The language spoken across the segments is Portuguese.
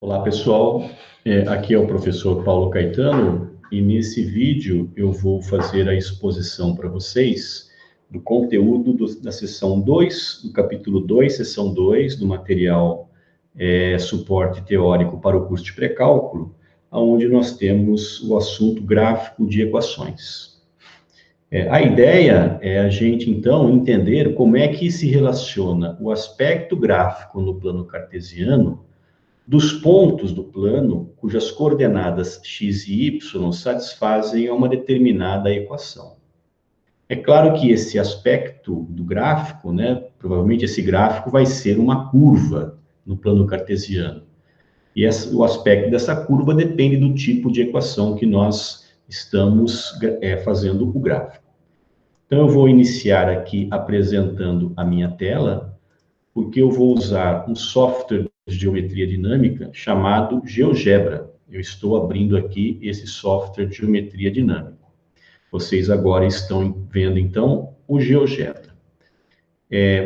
Olá, pessoal. Aqui é o professor Paulo Caetano e nesse vídeo eu vou fazer a exposição para vocês do conteúdo da seção 2, do capítulo 2, seção 2, do material Suporte Teórico para o curso de Pré-Cálculo, onde nós temos o assunto gráfico de equações. A ideia é a gente, então, entender como é que se relaciona o aspecto gráfico no plano cartesiano dos pontos do plano cujas coordenadas x e y satisfazem a uma determinada equação. É claro que esse aspecto do gráfico, provavelmente esse gráfico vai ser uma curva no plano cartesiano. E o aspecto dessa curva depende do tipo de equação que nós estamos fazendo o gráfico. Então, eu vou iniciar aqui apresentando a minha tela, porque eu vou usar um software de geometria dinâmica chamado GeoGebra. Eu estou abrindo aqui esse software de geometria dinâmica. Vocês agora estão vendo, então, o GeoGebra.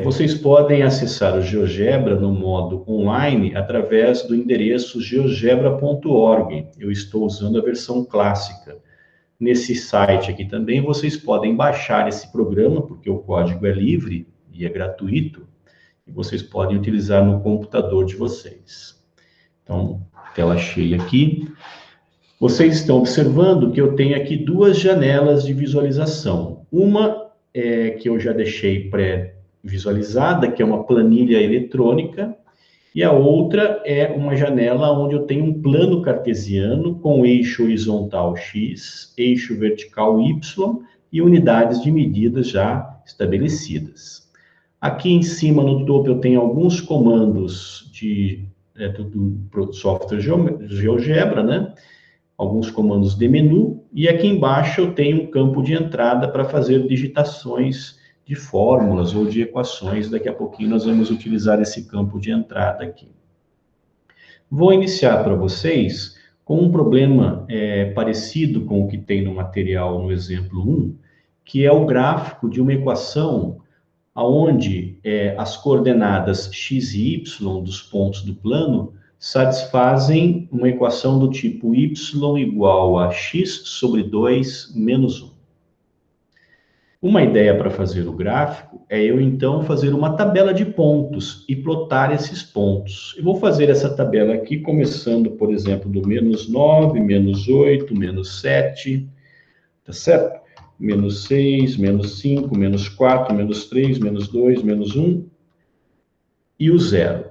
Vocês podem acessar o GeoGebra no modo online através do endereço geogebra.org. Eu estou usando a versão clássica. Nesse site aqui também vocês podem baixar esse programa, porque o código é livre e é gratuito, e vocês podem utilizar no computador de vocês. Então, tela cheia aqui. Vocês estão observando que eu tenho aqui duas janelas de visualização. Uma que eu já deixei pré-visualizada, que é uma planilha eletrônica, e a outra é uma janela onde eu tenho um plano cartesiano com eixo horizontal x, eixo vertical y e unidades de medidas já estabelecidas. Aqui em cima, no topo, eu tenho alguns comandos do software GeoGebra, alguns comandos de menu, e aqui embaixo eu tenho um campo de entrada para fazer digitações de fórmulas ou de equações. Daqui a pouquinho nós vamos utilizar esse campo de entrada aqui. Vou iniciar para vocês com um problema parecido com o que tem no material no exemplo 1, que é o gráfico de uma equação onde as coordenadas x e y dos pontos do plano satisfazem uma equação do tipo y igual a x sobre 2 menos 1. Uma ideia para fazer o gráfico é eu, então, fazer uma tabela de pontos e plotar esses pontos. Eu vou fazer essa tabela aqui, começando, por exemplo, do menos 9, menos 8, menos 7, tá certo? Menos 6, menos 5, menos 4, menos 3, menos 2, menos 1 e o 0.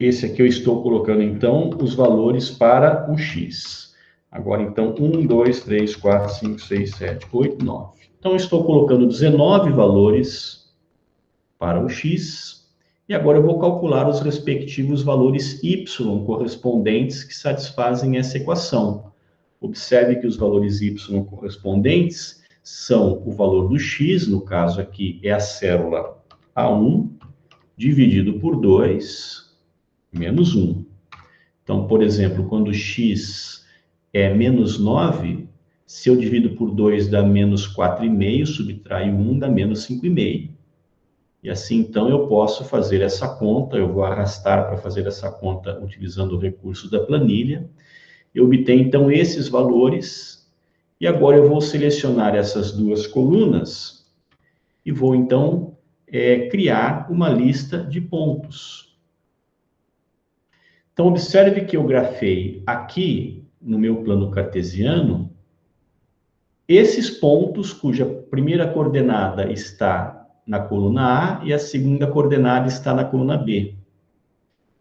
Esse aqui eu estou colocando, então, os valores para o x. Agora, então, 1, 2, 3, 4, 5, 6, 7, 8, 9. Então, eu estou colocando 19 valores para o x. E agora eu vou calcular os respectivos valores y correspondentes que satisfazem essa equação. Observe que os valores y correspondentes são o valor do x, no caso aqui é a célula A1, dividido por 2, menos 1. Então, por exemplo, quando x é menos 9, se eu divido por 2 dá menos 4,5, subtraio 1 dá menos 5,5. E assim, então, eu posso fazer essa conta, eu vou arrastar para fazer essa conta utilizando o recurso da planilha. Eu obtenho, então, esses valores, e agora eu vou selecionar essas duas colunas e vou, então, criar uma lista de pontos. Então, observe que eu grafei aqui, no meu plano cartesiano, esses pontos cuja primeira coordenada está na coluna A e a segunda coordenada está na coluna B.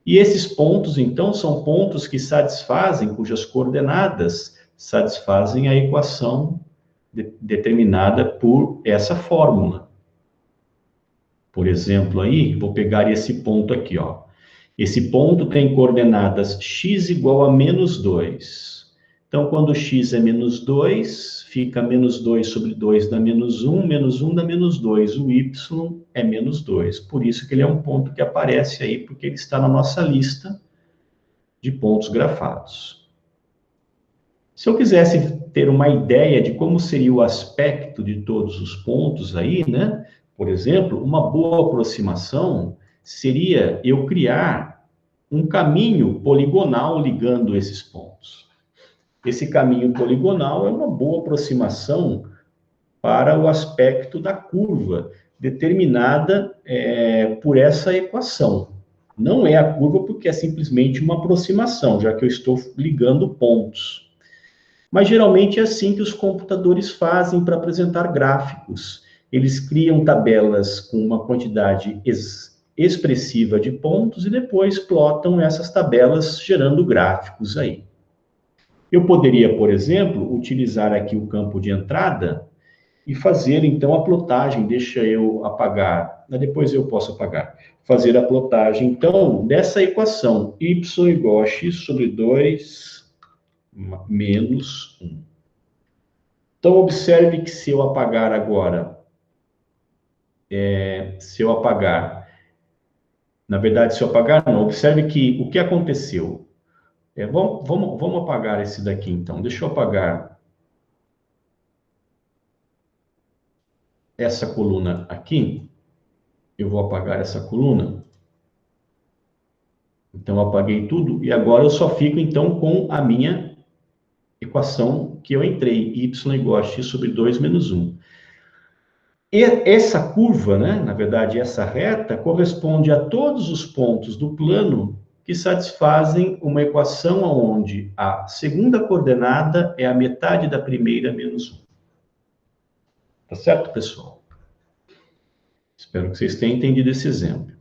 E esses pontos, então, são pontos que satisfazem, cujas coordenadas satisfazem a equação determinada por essa fórmula. Por exemplo, aí, vou pegar esse ponto aqui, ó. Esse ponto tem coordenadas x igual a menos 2. Então, quando x é menos 2, fica menos 2 sobre 2 dá menos 1 dá menos 2. O y é menos 2. Por isso que ele é um ponto que aparece aí, porque ele está na nossa lista de pontos grafados. Se eu quisesse ter uma ideia de como seria o aspecto de todos os pontos aí, por exemplo, uma boa aproximação seria eu criar um caminho poligonal ligando esses pontos. Esse caminho poligonal é uma boa aproximação para o aspecto da curva, determinada por essa equação. Não é a curva porque é simplesmente uma aproximação, já que eu estou ligando pontos. Mas geralmente é assim que os computadores fazem para apresentar gráficos. Eles criam tabelas com uma quantidade expressiva de pontos e depois plotam essas tabelas gerando gráficos aí. Eu poderia, por exemplo, utilizar aqui o campo de entrada e fazer, então, a plotagem. Deixa eu apagar, depois eu posso apagar. Fazer a plotagem, então, dessa equação, y igual a x sobre 2 menos 1. Então, observe que se eu apagar agora, na verdade, se eu apagar, não, observe que o que aconteceu. Vamos apagar esse daqui, então. Deixa eu apagar essa coluna aqui. Eu vou apagar essa coluna. Então, eu apaguei tudo e agora eu só fico, então, com a minha equação que eu entrei, y igual a x sobre 2 menos 1. E essa curva, né, na verdade, essa reta, corresponde a todos os pontos do plano que satisfazem uma equação onde a segunda coordenada é a metade da primeira menos 1. Tá certo, pessoal? Espero que vocês tenham entendido esse exemplo.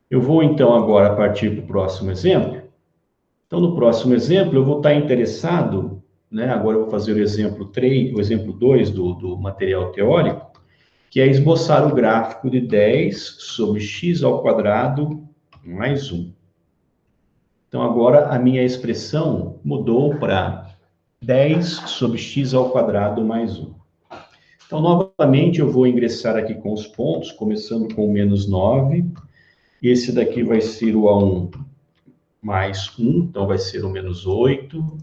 Eu vou, então, agora partir para o próximo exemplo. Então, no próximo exemplo, eu vou estar interessado, né? Agora eu vou fazer o exemplo 3, o exemplo 2 do material teórico, que é esboçar o gráfico de 10 sobre x ao quadrado mais 1. Então, agora a minha expressão mudou para 10 sobre x ao quadrado mais 1. Então, novamente, eu vou ingressar aqui com os pontos, começando com o menos 9. Esse daqui vai ser o A1 mais 1, então vai ser o menos 8.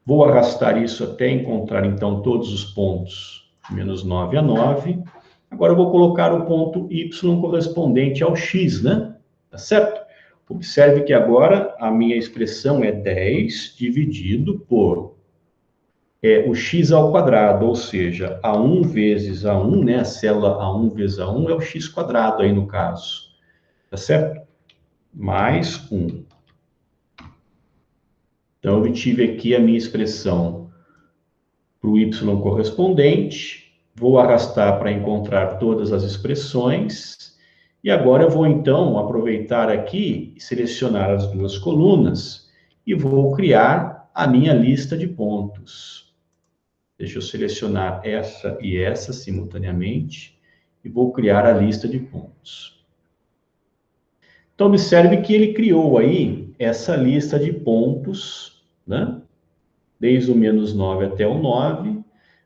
Vou arrastar isso até encontrar, então, todos os pontos menos 9 a 9. Agora eu vou colocar o ponto y correspondente ao x, né? Tá certo? Observe que agora a minha expressão é 10 dividido por o x ao quadrado, ou seja, A1 vezes A1, né? A célula A1 vezes A1 é o x quadrado aí no caso. Tá certo? Mais 1. Então, eu obtive aqui a minha expressão para o y correspondente. Vou arrastar para encontrar todas as expressões. E agora eu vou, então, aproveitar aqui e selecionar as duas colunas e vou criar a minha lista de pontos. Deixa eu selecionar essa e essa simultaneamente e vou criar a lista de pontos. Então, observe que ele criou aí essa lista de pontos, né? Desde o menos 9 até o 9,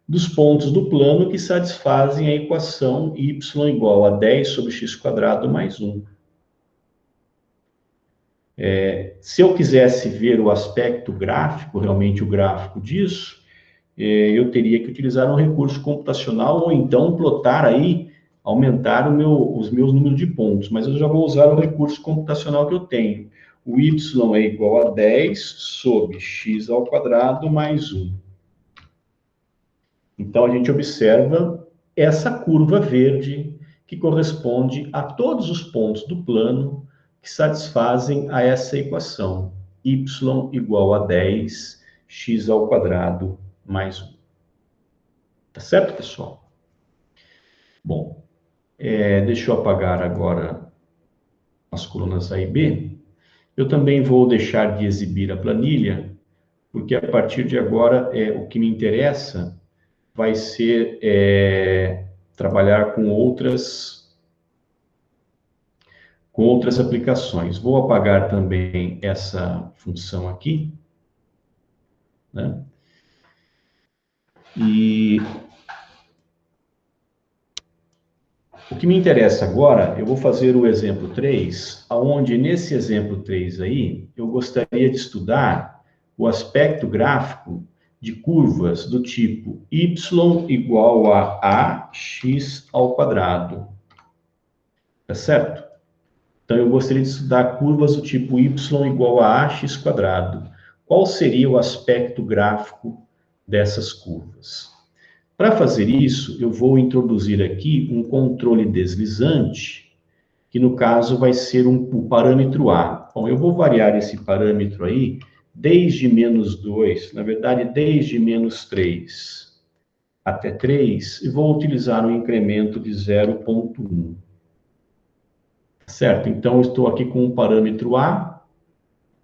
dos pontos do plano que satisfazem a equação y igual a 10 sobre x quadrado mais 1. Se eu quisesse ver o aspecto gráfico, realmente o gráfico disso, eu teria que utilizar um recurso computacional ou então plotar aí, aumentar os meus números de pontos, mas eu já vou usar o recurso computacional que eu tenho. O y é igual a 10 sobre x ao quadrado mais 1. Então, a gente observa essa curva verde que corresponde a todos os pontos do plano que satisfazem a essa equação, y igual a 10, x ao quadrado mais 1. Tá certo, pessoal? Bom, deixa eu apagar agora as colunas A e B. Eu também vou deixar de exibir a planilha, porque a partir de agora o que me interessa vai ser trabalhar com outras aplicações. Vou apagar também essa função aqui, né? E o que me interessa agora, eu vou fazer o exemplo 3, onde nesse exemplo 3 aí, eu gostaria de estudar o aspecto gráfico de curvas do tipo y igual a ax ao quadrado. Tá certo? Então, eu gostaria de estudar curvas do tipo y igual a ax quadrado. Qual seria o aspecto gráfico dessas curvas? Para fazer isso, eu vou introduzir aqui um controle deslizante, que no caso vai ser o parâmetro A. Bom, eu vou variar esse parâmetro aí desde -2, na verdade, desde -3 até 3, e vou utilizar um incremento de 0,1. Certo? Então, eu estou aqui com o parâmetro A,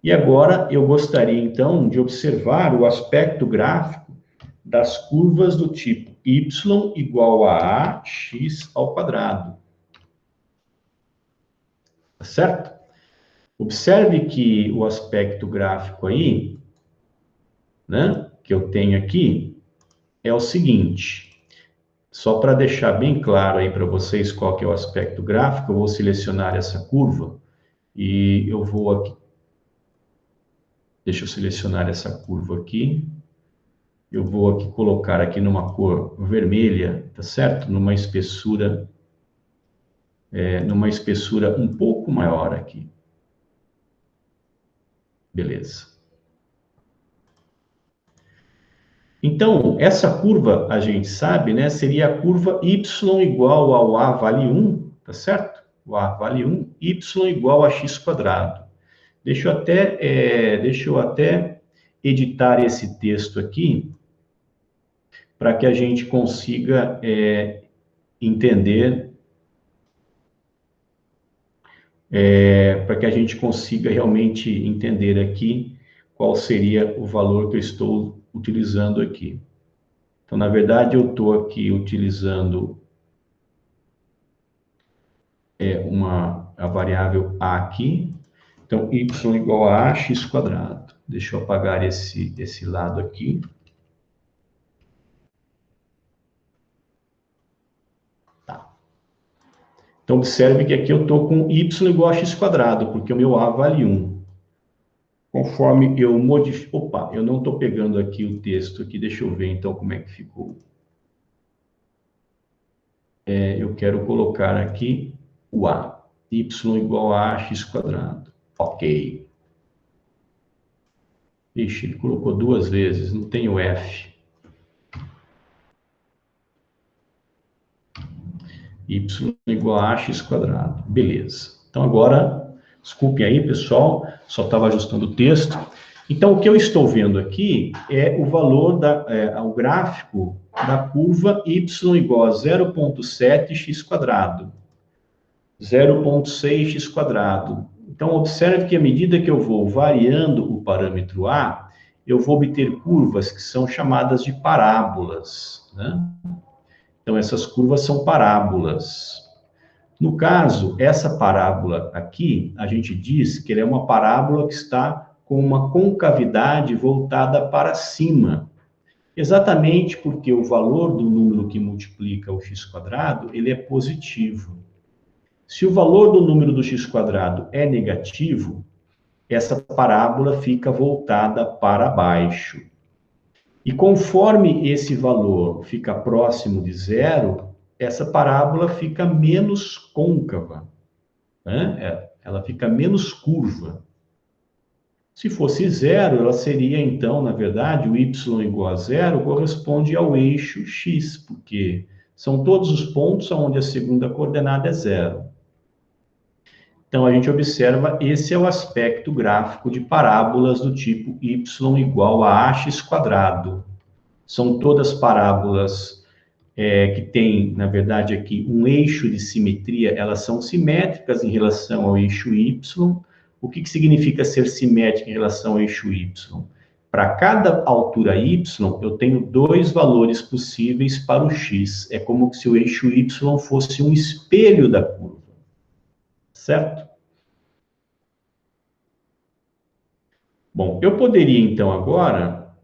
e agora eu gostaria, então, de observar o aspecto gráfico das curvas do tipo y igual a ax ao quadrado. Tá certo? Observe que o aspecto gráfico aí, né, que eu tenho aqui, é o seguinte. Só para deixar bem claro aí para vocês qual que é o aspecto gráfico, eu vou selecionar essa curva e eu vou aqui. Deixa eu selecionar essa curva aqui. Eu vou aqui colocar aqui numa cor vermelha, tá certo? Numa espessura um pouco maior aqui. Beleza. Então, essa curva, a gente sabe, né, seria a curva y igual ao a vale 1, tá certo? O a vale 1, y igual a x quadrado. Deixa eu até editar esse texto aqui, para que a gente consiga entender, para que a gente consiga realmente entender aqui qual seria o valor que eu estou utilizando aqui. Então, na verdade, eu estou aqui utilizando a variável a aqui. Então, y igual a x quadrado. Deixa eu apagar esse lado aqui. Tá. Então, observe que aqui eu estou com y igual a x quadrado, porque o meu a vale 1. Conforme eu modifico... Opa, eu não estou pegando aqui o texto aqui. Deixa eu ver, então, como é que ficou. Eu quero colocar aqui o a. Y igual a x quadrado. Ok. Ixi, ele colocou duas vezes, não tem o F. Y igual a x quadrado. Beleza. Então, agora, desculpem aí, pessoal, só estava ajustando o texto. Então, o que eu estou vendo aqui é o valor, o gráfico da curva y igual a 0,7x quadrado. 0,6x quadrado. Então, observe que à medida que eu vou variando o parâmetro A, eu vou obter curvas que são chamadas de parábolas, né? Então, essas curvas são parábolas. No caso, essa parábola aqui, a gente diz que ela é uma parábola que está com uma concavidade voltada para cima. Exatamente porque o valor do número que multiplica o x quadrado, ele é positivo. Se o valor do número do x quadrado é negativo, essa parábola fica voltada para baixo. E conforme esse valor fica próximo de zero, essa parábola fica menos côncava, né? Ela fica menos curva. Se fosse zero, ela seria, então, na verdade, o y igual a zero corresponde ao eixo x, porque são todos os pontos onde a segunda coordenada é zero. Então, a gente observa, esse é o aspecto gráfico de parábolas do tipo y igual a ax quadrado. São todas parábolas que têm, na verdade, aqui um eixo de simetria, elas são simétricas em relação ao eixo y. O que significa ser simétrica em relação ao eixo y? Para cada altura y, eu tenho dois valores possíveis para o x. É como se o eixo y fosse um espelho da curva. Certo? Bom, eu poderia, então, agora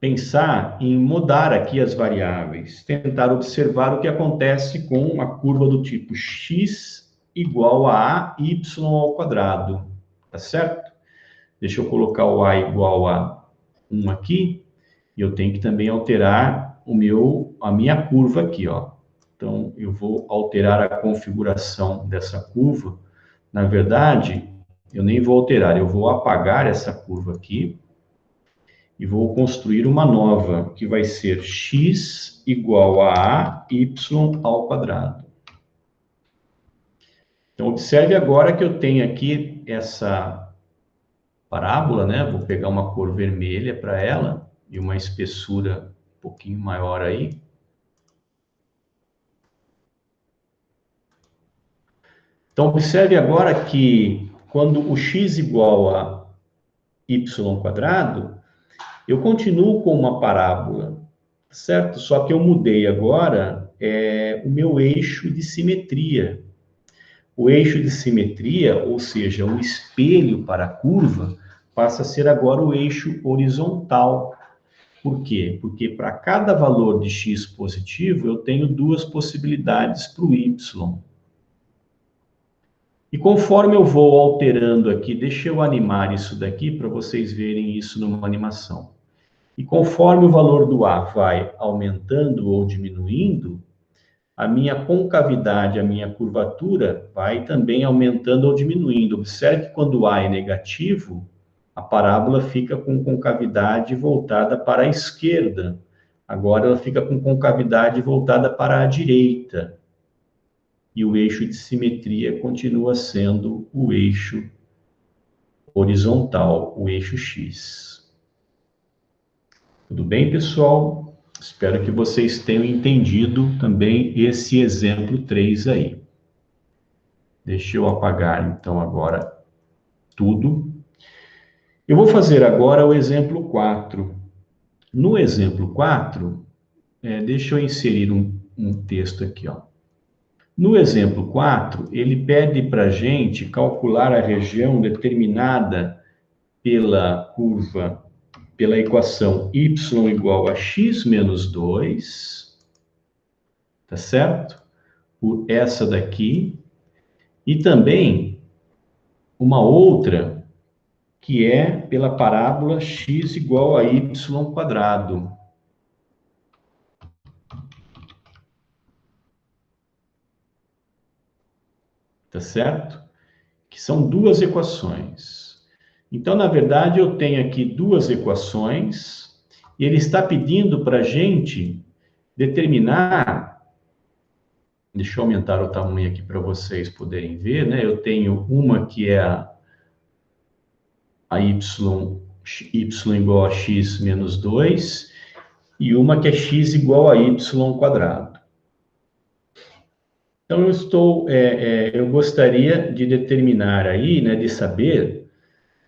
pensar em mudar aqui as variáveis, tentar observar o que acontece com uma curva do tipo x igual a y ao quadrado, tá certo? Deixa eu colocar o a igual a 1 aqui, e eu tenho que também alterar a minha curva aqui, ó. Então, eu vou alterar a configuração dessa curva na verdade, eu nem vou alterar, eu vou apagar essa curva aqui e vou construir uma nova, que vai ser x igual a y ao quadrado. Então, observe agora que eu tenho aqui essa parábola, né? Vou pegar uma cor vermelha para ela e uma espessura um pouquinho maior aí. Então, observe agora que quando o x igual a y quadrado, eu continuo com uma parábola, certo? Só que eu mudei agora o meu eixo de simetria. O eixo de simetria, ou seja, o espelho para a curva, passa a ser agora o eixo horizontal. Por quê? Porque para cada valor de x positivo, eu tenho duas possibilidades para o y. E conforme eu vou alterando aqui, deixa eu animar isso daqui para vocês verem isso numa animação. E conforme o valor do A vai aumentando ou diminuindo, a minha concavidade, a minha curvatura vai também aumentando ou diminuindo. Observe que quando A é negativo, a parábola fica com concavidade voltada para a esquerda. Agora ela fica com concavidade voltada para a direita. E o eixo de simetria continua sendo o eixo horizontal, o eixo X. Tudo bem, pessoal? Espero que vocês tenham entendido também esse exemplo 3 aí. Deixa eu apagar, então, agora tudo. Eu vou fazer agora o exemplo 4. No exemplo 4, deixa eu inserir um texto aqui, ó. No exemplo 4, ele pede para a gente calcular a região determinada pela curva, pela equação y igual a x menos 2, tá certo? Por essa daqui, e também uma outra que é pela parábola x igual a y quadrado. Tá certo? Que são duas equações. Então, na verdade, eu tenho aqui duas equações e ele está pedindo para a gente determinar. Deixa eu aumentar o tamanho aqui para vocês poderem ver, né? Eu tenho uma que é a y igual a x menos 2 e uma que é x igual a y quadrado. Então, eu gostaria de determinar aí, né, de saber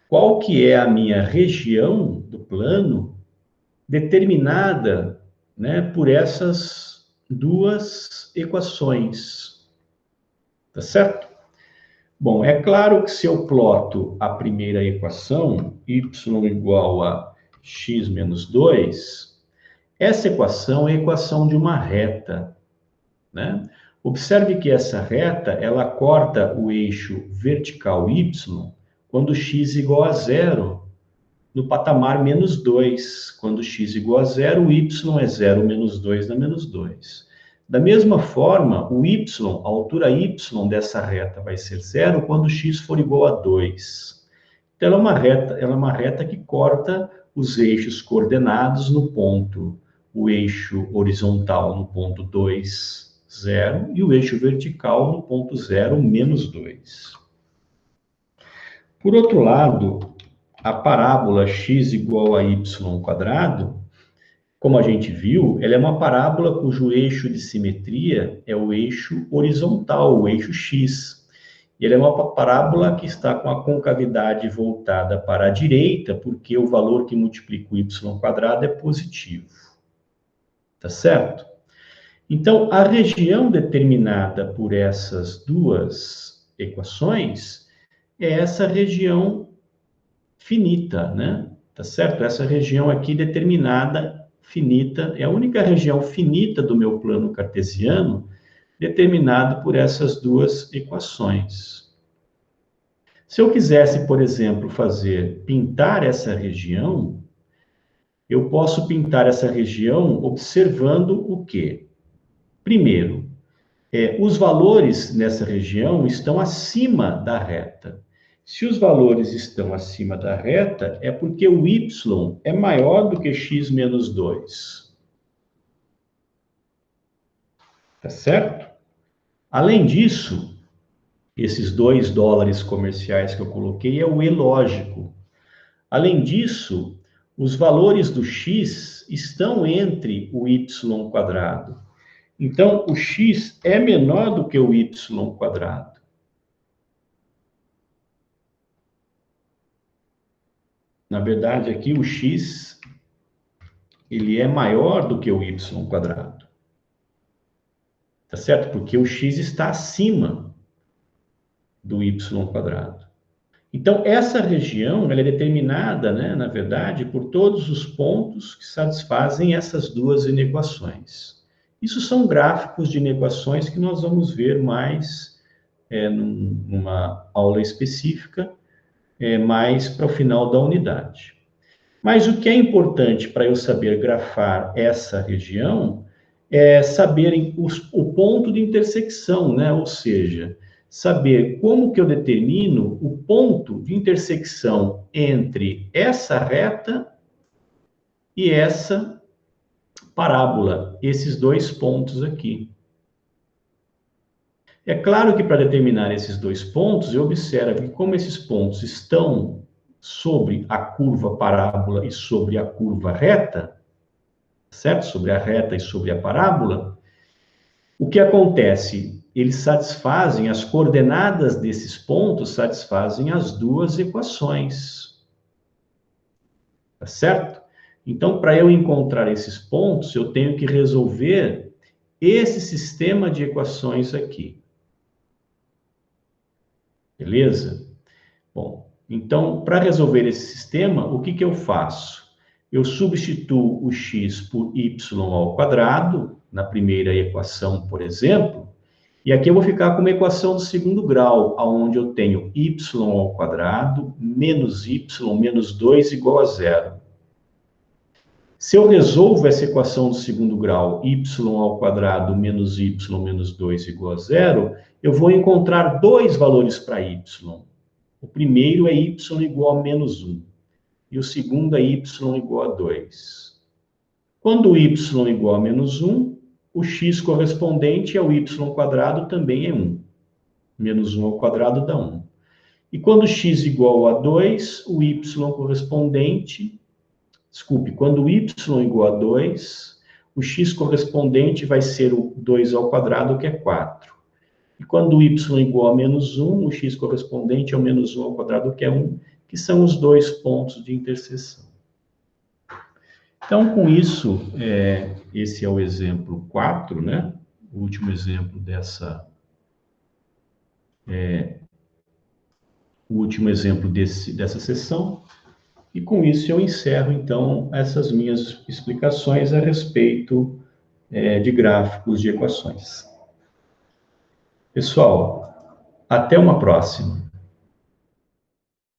qual que é a minha região do plano determinada, né, por essas duas equações. Tá certo? Bom, é claro que se eu ploto a primeira equação, y igual a x menos 2, essa equação é a equação de uma reta, né? Observe que essa reta, ela corta o eixo vertical y quando x igual a zero, no patamar menos 2. Quando x igual a zero, o y é 0 menos 2 dá menos 2. Da mesma forma, o y, a altura y dessa reta vai ser zero quando x for igual a 2. Então, ela é uma reta que corta os eixos coordenados no ponto, o eixo horizontal no ponto 2, 0, e o eixo vertical no ponto 0, menos 2. Por outro lado, a parábola x igual a y quadrado, como a gente viu, ela é uma parábola cujo eixo de simetria é o eixo horizontal, o eixo x. E ela é uma parábola que está com a concavidade voltada para a direita, porque o valor que multiplica o y quadrado é positivo. Tá certo? Então, a região determinada por essas duas equações é essa região finita, né? Tá certo? Essa região aqui determinada, finita, é a única região finita do meu plano cartesiano determinado por essas duas equações. Se eu quisesse, por exemplo, pintar essa região, eu posso pintar essa região observando o quê? Primeiro, Os valores nessa região estão acima da reta. Se os valores estão acima da reta, é porque o y é maior do que x menos 2. Tá certo? Além disso, esses $2 comerciais que eu coloquei é o E lógico. Além disso, os valores do x estão entre o y quadrado. Então, o x é menor do que o y quadrado. Na verdade, aqui o x, ele é maior do que o y quadrado. Tá certo? Porque o x está acima do y quadrado. Então, essa região ela é determinada, né, na verdade, por todos os pontos que satisfazem essas duas inequações. Isso são gráficos de inequações que nós vamos ver mais numa aula específica, mais para o final da unidade. Mas o que é importante para eu saber grafar essa região é saber o ponto de intersecção, né? Ou seja, saber como que eu determino o ponto de intersecção entre essa reta e essa parábola, esses dois pontos aqui. É claro que para determinar esses dois pontos, eu observo que como esses pontos estão sobre a curva parábola e sobre a curva reta, certo? Sobre a reta e sobre a parábola, o que acontece? Eles satisfazem, as coordenadas desses pontos satisfazem as duas equações. Tá certo? Então, para eu encontrar esses pontos, eu tenho que resolver esse sistema de equações aqui. Beleza? Bom, então, para resolver esse sistema, o que eu faço? Eu substituo o x por y ao quadrado, na primeira equação, por exemplo, e aqui eu vou ficar com uma equação do segundo grau, onde eu tenho y ao quadrado menos y menos 2 igual a zero. Se eu resolvo essa equação do segundo grau, y ao quadrado menos y menos 2 igual a zero, eu vou encontrar dois valores para y. O primeiro é y igual a menos 1. E o segundo é y igual a 2. Quando y igual a menos 1, o x correspondente ao y quadrado também é 1. Menos 1 ao quadrado dá 1. E quando x igual a 2, o y correspondente... Desculpe, quando y igual a 2, o x correspondente vai ser o 2 ao quadrado, que é 4. E quando y igual a menos 1, o x correspondente é o menos 1 ao quadrado, que é 1, que são os dois pontos de interseção. Então, com isso, esse é o exemplo 4, né? O último exemplo dessa... o último exemplo dessa sessão. E com isso eu encerro, então, essas minhas explicações a respeito de gráficos de equações. Pessoal, até uma próxima.